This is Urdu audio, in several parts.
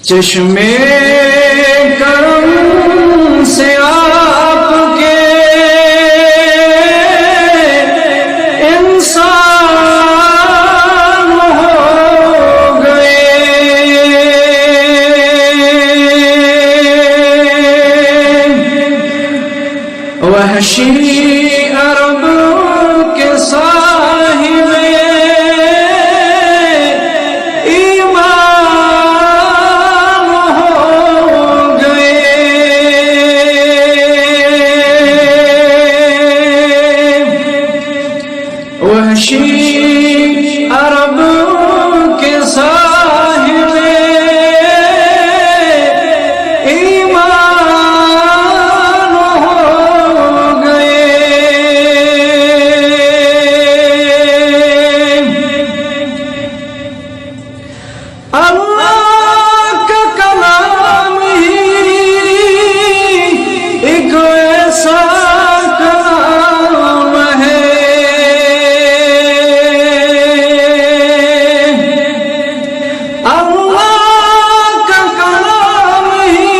چشمے کرم سے آپ کے انسان ہو گئے، وحشی عرب کے صاحب ایمان ہو گئے، وحشی عرب کے صاحب ایمان ہو اللہ کا کلام ہی ایک ایسا کلام ہے، اللہ کا کلام ہی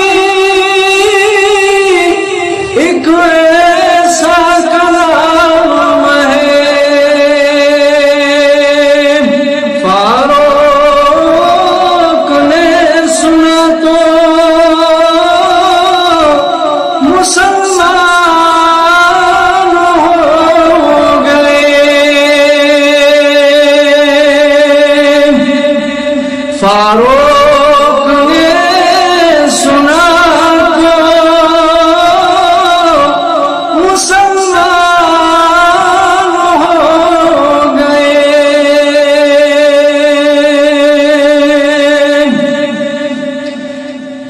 ایک ایسا کلام ہے، فاروق نے سنا تو مسلمان ہو گئے، فاروق نے سنا تو مسلمان ہو گئے،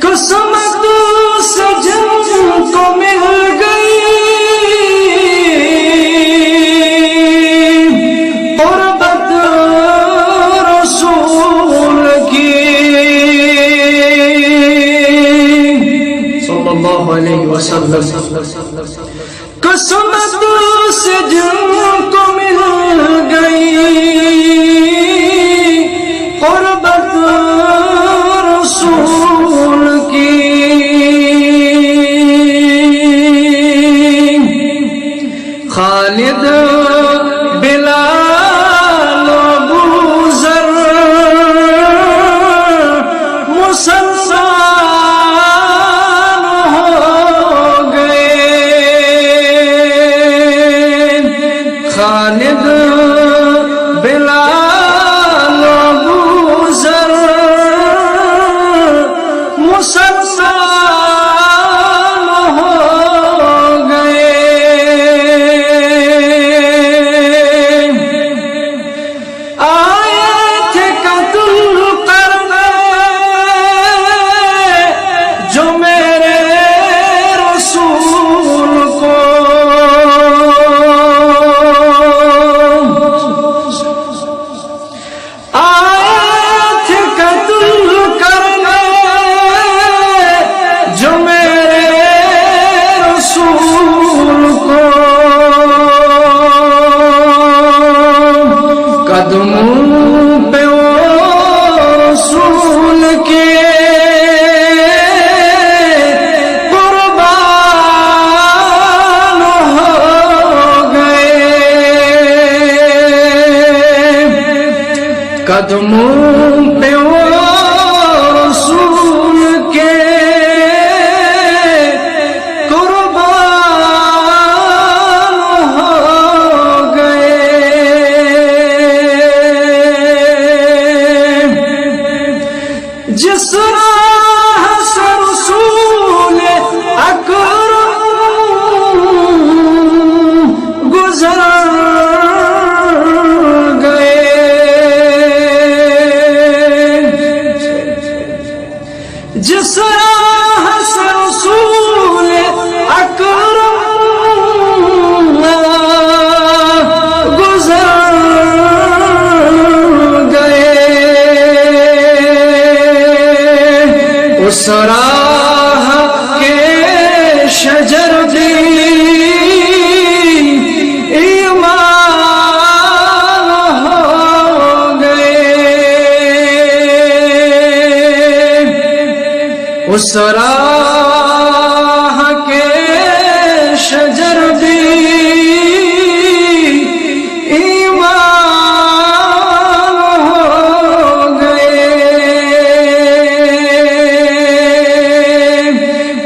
قسمت سے جن کو مل گئی قربت رسول کی، صلی اللہ علیہ وسلم، قسمت سے جن کو مل گئی قربت رسول کی، خالد بلال ابو ذر مسلمان ہو گئے، خالد بلال ابو ذر مسلمان ہو گئے، آئے تھے قتل کرنے جو میرے رسول کو، آئے تھے قتل کرنے جو میرے رسول کو، قدموں پہ وہ رسول کے قربان ہو گئے، قدموں پہ وہ رسول کے قربان ہو گئے، جس راہ سے رسول اکرم گزر گئے، جس راہ سے رسول اکرم گزر گئے، اس راہ کے شجر بھی ایمان ہو گئے، اس راہ کے شجر بھی ایمان ہو گئے،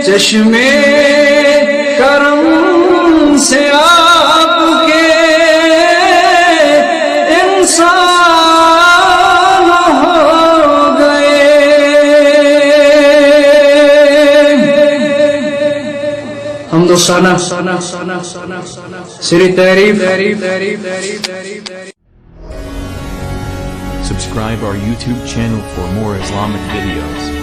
چشمے کرم سے آپ کے انسان ہو گئے۔ حمد و ثنا، سری تعریف۔ Subscribe our YouTube channel for more Islamic videos.